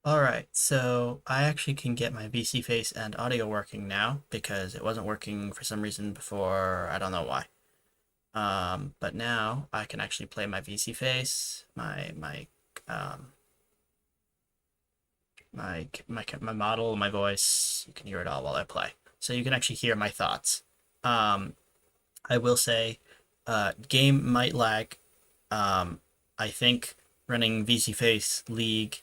Alright, so I actually can get my VC face and audio working now because it wasn't working for some reason before, I don't know why. But now I can actually play my VC face, um my model, my voice. You can hear it all while I play. So you can actually hear my thoughts. Um, I will say, game might lag. I think running VC face, League,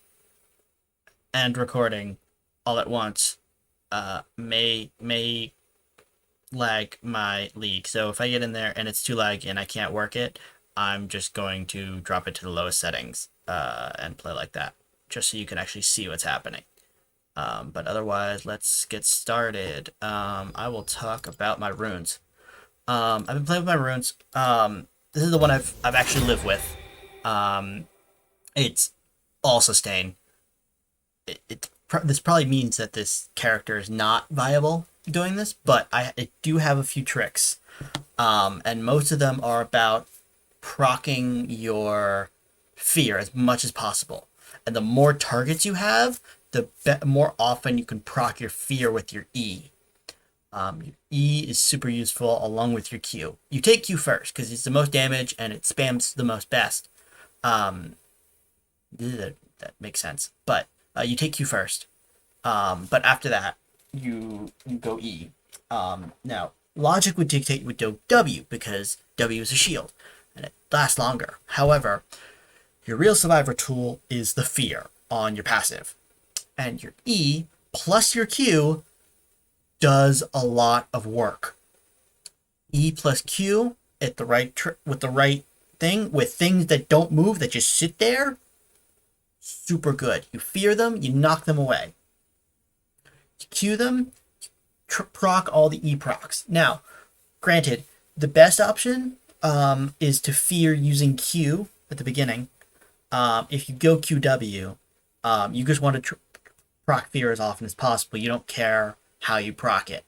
and recording all at once may lag my league. So if I get in there and it's too laggy and I can't work it, I'm just going to drop it to the lowest settings and play like that, just so you can actually see what's happening. But otherwise, let's get started. I will talk about my runes. I've been playing with my runes. This is the one I've actually lived with. Um, it's all sustain. This probably means that this character is not viable doing this, but I do have a few tricks, and most of them are about procking your fear as much as possible. And the more targets you have, the more often you can proc your fear with your E. Your E is super useful along with your Q. You take Q first because it's the most damage and it spams the most best. Um, that makes sense. But you take Q first. But after that, you go E. Now, logic would dictate you would go W because W is a shield and it lasts longer. However, your real survivor tool is the fear on your passive. And your E plus your Q does a lot of work. E plus Q at the right with the right thing with things that don't move that just sit there, super good. You fear them, you knock them away. You Q them, proc all the E procs. Now, granted, the best option is to fear using Q at the beginning. If you go QW, you just want to proc fear as often as possible. You don't care how you proc it.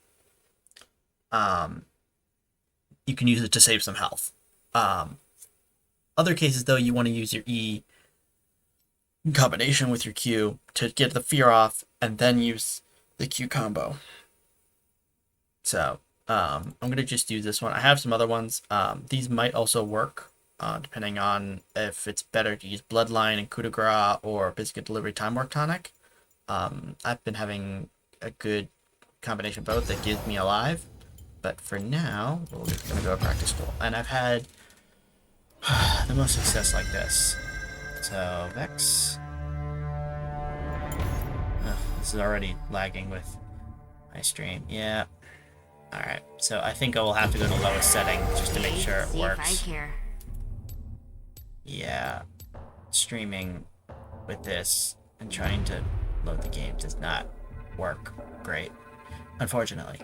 You can use it to save some health. Other cases, though, you want to use your E in combination with your Q to get the fear off and then use the Q combo. So I'm going to just use this one. I have some other ones. These might also work depending on if it's better to use Bloodline and Coup de Grace or Biscuit Delivery Time Work Tonic. I've been having a good combination of both that gives me alive. But for now, we're just going to go practice school. And I've had the most success like this. So, Vex. This is already lagging with my stream. Yeah. Alright, so I think I will have to go to lowest setting just to make sure it works. Yeah. Streaming with this and trying to load the game does not work great, unfortunately.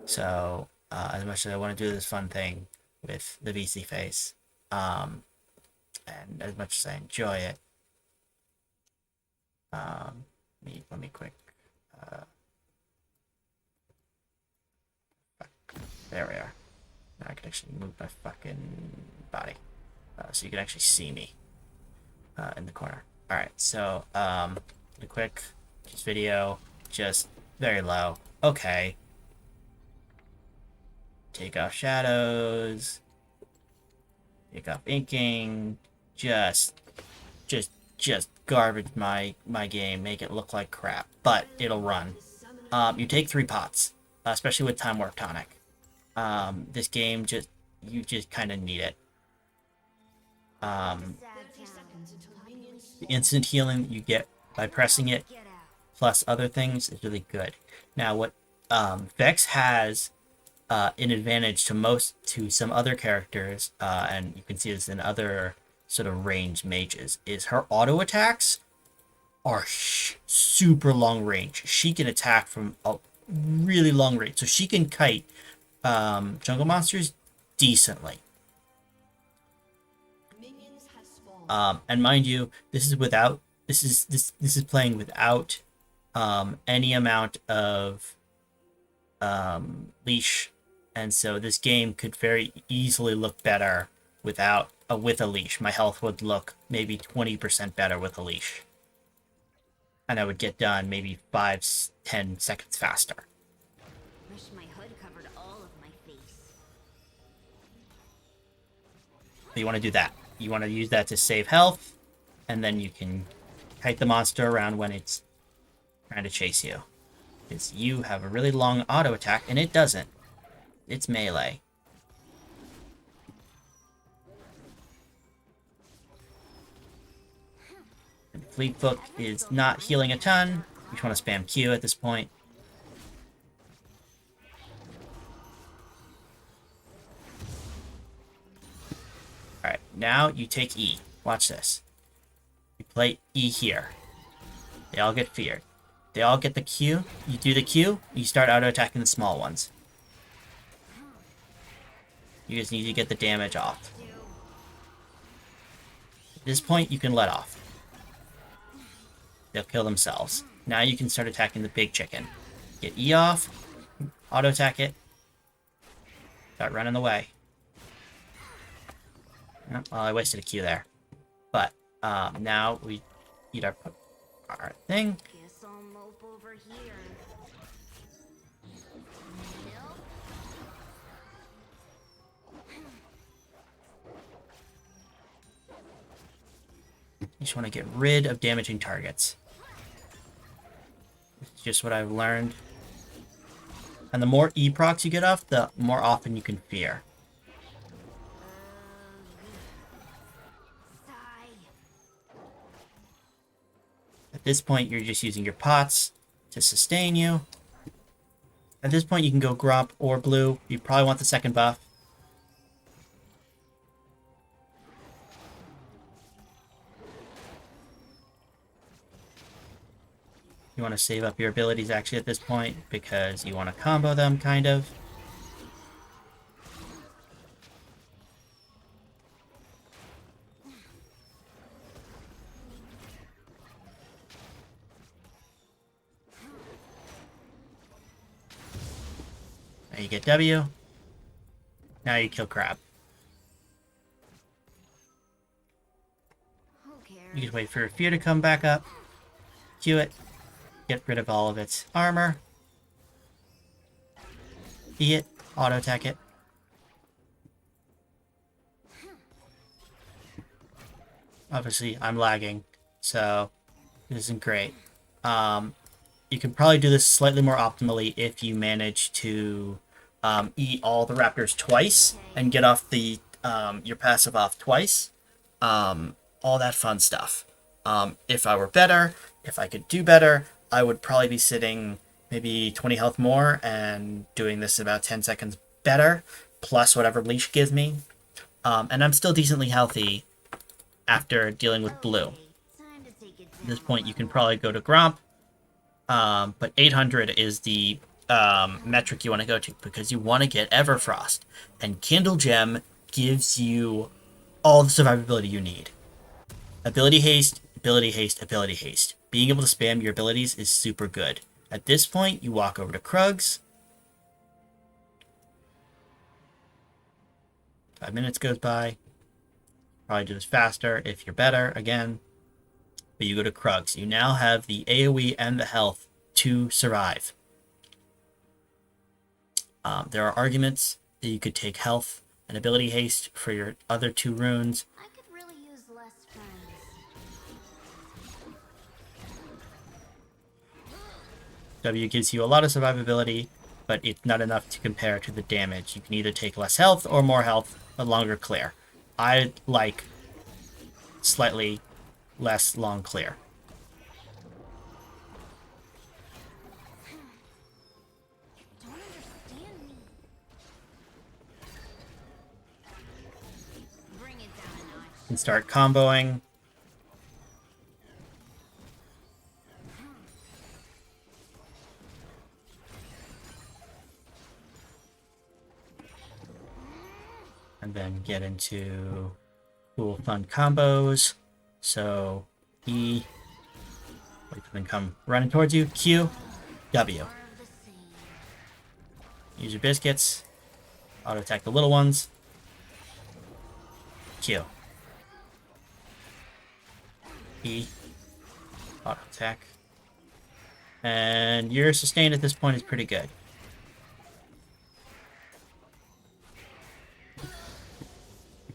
So, as much as I want to do this fun thing with the VC face, and as much as I enjoy it, let me quick. There we are. Now I can actually move my fucking body, so you can actually see me in the corner. All right, so a quick just video, just very low. Okay. Take off shadows. Take off inking. Just garbage my game. Make it look like crap, but it'll run. You take 3 pots, especially with Time Warp Tonic. This game you just kind of need it. The instant healing you get by pressing it, plus other things, is really good. Now, what Vex has an advantage to some other characters, and you can see this in other sort of ranged mages, is her auto attacks are super long range. She can attack from a really long range, so she can kite jungle monsters decently. And mind you, this is playing without any amount of leash, and so this game could very easily look better with a leash. My health would look maybe 20% better with a leash. and I would get done maybe 5-10 seconds faster. Wish my hood covered all of my face. So you want to do that. You want to use that to save health, and then you can kite the monster around when it's trying to chase you. Because you have a really long auto attack, and it doesn't. It's melee. And Fleet Foot is not healing a ton. You just want to spam Q at this point. Alright, now you take E. Watch this. You play E here. They all get feared. They all get the Q. You do the Q, you start auto-attacking the small ones. You just need to get the damage off. At this point, you can let off. They'll kill themselves. Now you can start attacking the big chicken. Get E off, auto-attack it, start running away. Oh, well, I wasted a Q there. But, now we eat our thing. Guess I'll mope over here. You just want to get rid of damaging targets. It's just what I've learned. And the more E procs you get off, the more often you can fear. At this point, you're just using your pots to sustain you. At this point, you can go Gromp or Blue. You probably want the second buff. You want to save up your abilities actually at this point because you want to combo them, kind of. Now you get W. Now you kill Crab. You can wait for your fear to come back up. Q it. Get rid of all of its armor. E it. Auto attack it. Obviously, I'm lagging, so this isn't great. You can probably do this slightly more optimally if you manage to eat all the raptors twice and get off the your passive off twice. All that fun stuff. If I were better, if I could do better, I would probably be sitting maybe 20 health more and doing this about 10 seconds better, plus whatever leash gives me. And I'm still decently healthy after dealing with Blue. At this point, you can probably go to Gromp, but 800 is the metric you want to go to because you want to get Everfrost. And Kindle Gem gives you all the survivability you need. Ability haste, ability haste, ability haste. Being able to spam your abilities is super good. At this point, you walk over to Krugs. 5 minutes goes by. Probably do this faster if you're better, again. But you go to Krugs. You now have the AoE and the health to survive. There are arguments that you could take health and ability haste for your other 2 runes. I could really use less friends. W gives you a lot of survivability, but it's not enough to compare to the damage. You can either take less health or more health, a longer clear. I like slightly less long clear. Don't understand me. Bring it down a notch. You can start comboing. And then get into cool, fun combos. So, E, wait for them to come running towards you. Q, W. More of the same. Use your biscuits. Auto attack the little ones. Q. E. Auto attack. And your sustain at this point is pretty good.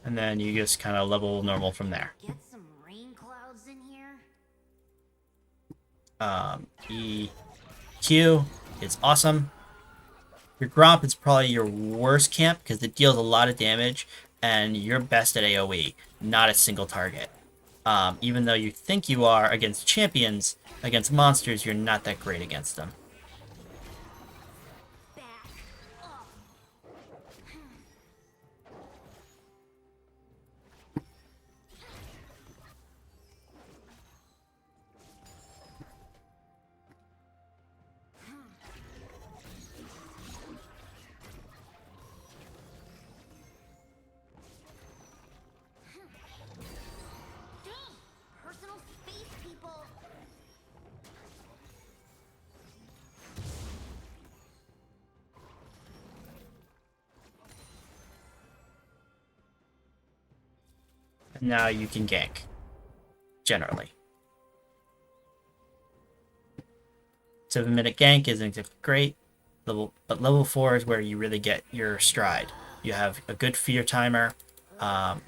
And then you just kind of level normal from there. Get some rain clouds in here. EQ is awesome. Your Gromp is probably your worst camp because it deals a lot of damage and you're best at AoE, not a single target. Even though you think you are against champions, against monsters, you're not that great against them. Back up. Dang! Personal space, people. And now you can gank, generally. 7-minute gank isn't great, but level 4 is where you really get your stride. You have a good fear timer.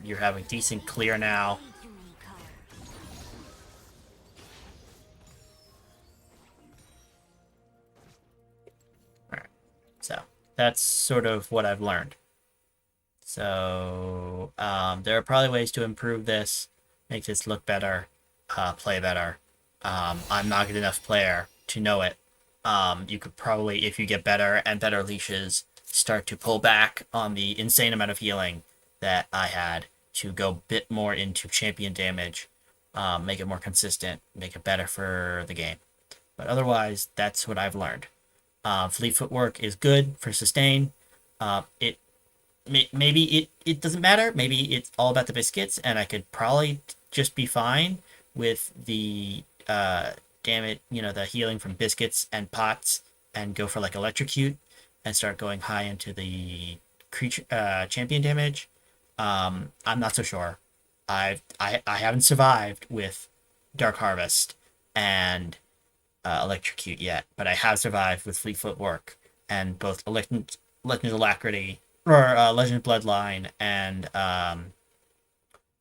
You're having decent clear now. Way too many colors. All right, so that's sort of what I've learned. So there are probably ways to improve this, make this look better, play better. I'm not a good enough player to know it. You could probably, if you get better and better leashes, start to pull back on the insane amount of healing that I had to go a bit more into champion damage, make it more consistent, make it better for the game. But otherwise, that's what I've learned. Fleet footwork is good for sustain. It maybe it doesn't matter. Maybe it's all about the biscuits, and I could probably just be fine with the damage, the healing from biscuits and pots, and go for like electrocute and start going high into the creature champion damage. I'm not so sure. I haven't survived with Dark Harvest and electrocute yet, but I have survived with Fleet Footwork and both Legend Alacrity or Legend Bloodline and Time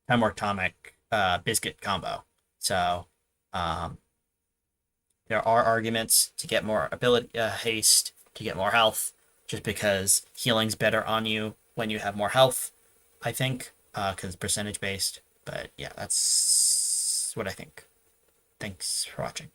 Atomic Biscuit combo. So um, there are arguments to get more ability haste, to get more health, just because healing's better on you when you have more health, I think, because it's percentage based. But yeah, that's what I think. Thanks for watching.